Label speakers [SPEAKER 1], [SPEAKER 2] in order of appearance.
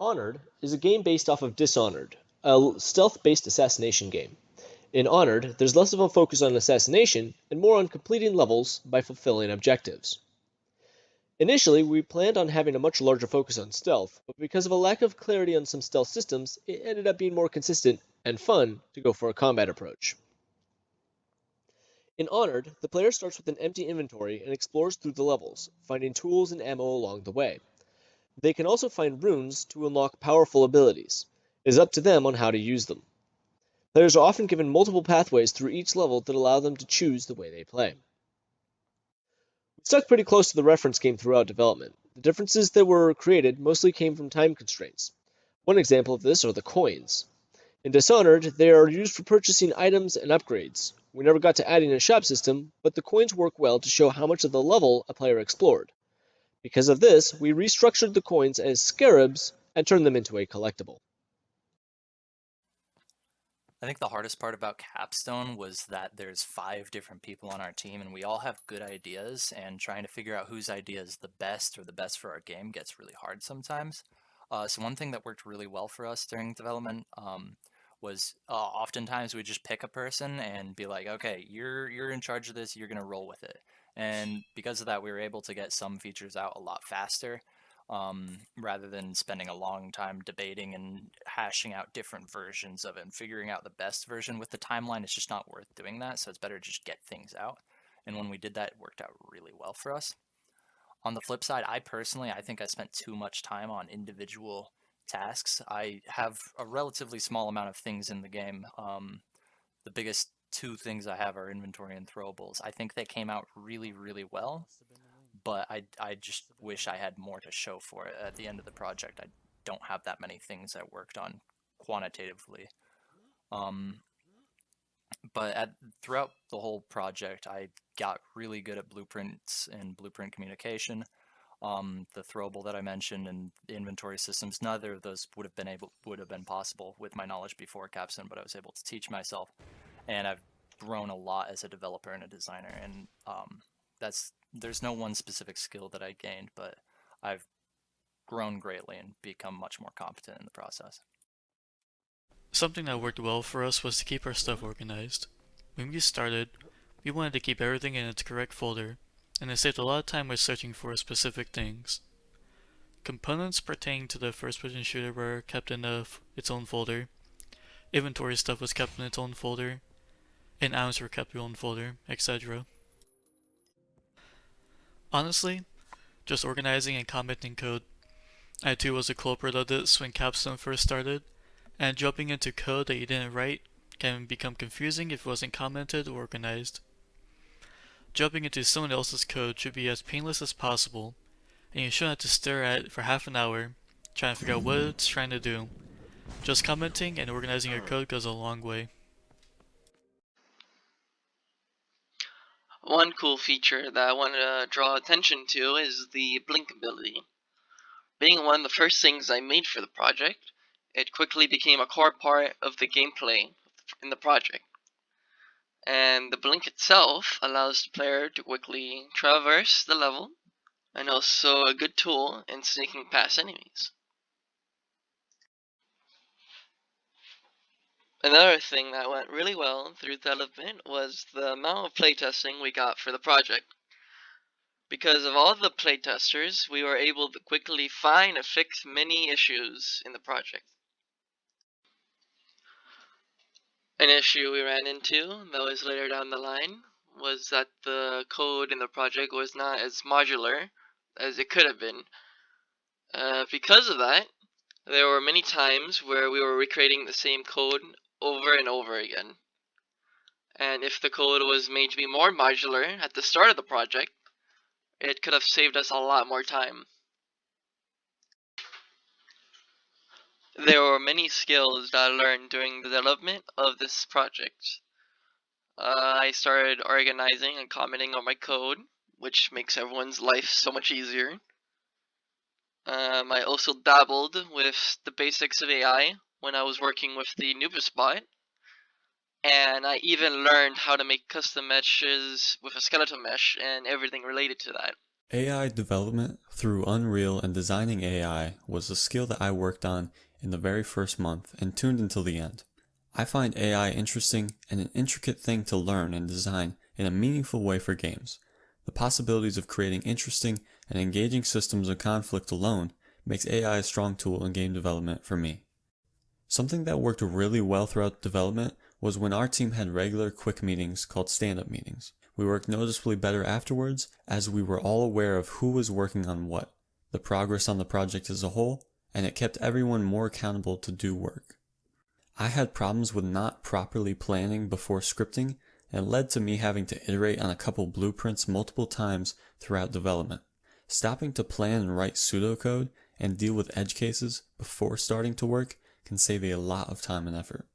[SPEAKER 1] Honored is a game based off of Dishonored, a stealth-based assassination game. In Honored, there's less of a focus on assassination and more on completing levels by fulfilling objectives. Initially, we planned on having a much larger focus on stealth, but because of a lack of clarity on some stealth systems, it ended up being more consistent and fun to go for a combat approach. In Honored, the player starts with an empty inventory and explores through the levels, finding tools and ammo along the way. They can also find runes to unlock powerful abilities. It is up to them on how to use them. Players are often given multiple pathways through each level that allow them to choose the way they play. We stuck pretty close to the reference game throughout development. The differences that were created mostly came from time constraints. One example of this are the coins. In Dishonored, they are used for purchasing items and upgrades. We never got to adding a shop system, but the coins work well to show how much of the level a player explored. Because of this, we restructured the coins as scarabs and turned them into a collectible.
[SPEAKER 2] I think the hardest part about Capstone was that there's 5 different people on our team and we all have good ideas, and trying to figure out whose idea is the best or the best for our game gets really hard sometimes. So one thing that worked really well for us during development was oftentimes we just pick a person and be like, okay, you're in charge of this, you're gonna roll with it. And because of that, we were able to get some features out a lot faster, rather than spending a long time debating and hashing out different versions of it and figuring out the best version with the timeline. It's just not worth doing that, so it's better to just get things out. And when we did that, it worked out really well for us. On the flip side, I think I spent too much time on individual tasks. I have a relatively small amount of things in the game. The biggest 2 things I have are inventory and throwables. I think they came out really, really well, but I just wish I had more to show for it at the end of the project. I don't have that many things I worked on quantitatively. Um, but throughout the whole project, I got really good at blueprints and blueprint communication. The throwable that I mentioned and the inventory systems, neither of those would have been possible with my knowledge before Capstone, but I was able to teach myself, and I've grown a lot as a developer and a designer. And that's there's no one specific skill that I gained, but I've grown greatly and become much more competent in the process.
[SPEAKER 3] Something that worked well for us was to keep our stuff organized. When we started, we wanted to keep everything in its correct folder, and it saved a lot of time by searching for specific things. Components pertaining to the first-person shooter were kept in its own folder, inventory stuff was kept in its own folder, and items were kept in their own folder, etc. Honestly, just organizing and commenting code. I too was a culprit of this when Capstone first started, and jumping into code that you didn't write can become confusing if it wasn't commented or organized. Jumping into someone else's code should be as painless as possible, and you shouldn't have to stare at it for half an hour trying to figure out what it's trying to do. Just commenting and organizing your code goes a long way.
[SPEAKER 4] One cool feature that I want to draw attention to is the blink ability. Being one of the first things I made for the project, it quickly became a core part of the gameplay in the project. And the blink itself allows the player to quickly traverse the level, and also a good tool in sneaking past enemies. Another thing that went really well through development was the amount of playtesting we got for the project. Because of all the playtesters, we were able to quickly find and fix many issues in the project. An issue we ran into that was later down the line was that the code in the project was not as modular as it could have been. Because of that, there were many times where we were recreating the same code over and over again. And if the code was made to be more modular at the start of the project, it could have saved us a lot more time. There were many skills that I learned during the development of this project. I started organizing and commenting on my code, which makes everyone's life so much easier. I also dabbled with the basics of AI when I was working with the Nubis bot, and I even learned how to make custom meshes with a skeleton mesh and everything related to that.
[SPEAKER 5] AI development through Unreal and designing AI was a skill that I worked on in the very first month and tuned until the end. I find AI interesting and an intricate thing to learn and design in a meaningful way for games. The possibilities of creating interesting and engaging systems of conflict alone makes AI a strong tool in game development for me. Something that worked really well throughout development was when our team had regular quick meetings called stand-up meetings. We worked noticeably better afterwards as we were all aware of who was working on what, the progress on the project as a whole, and it kept everyone more accountable to do work. I had problems with not properly planning before scripting, and it led to me having to iterate on a couple blueprints multiple times throughout development. Stopping to plan and write pseudocode and deal with edge cases before starting to work can save a lot of time and effort.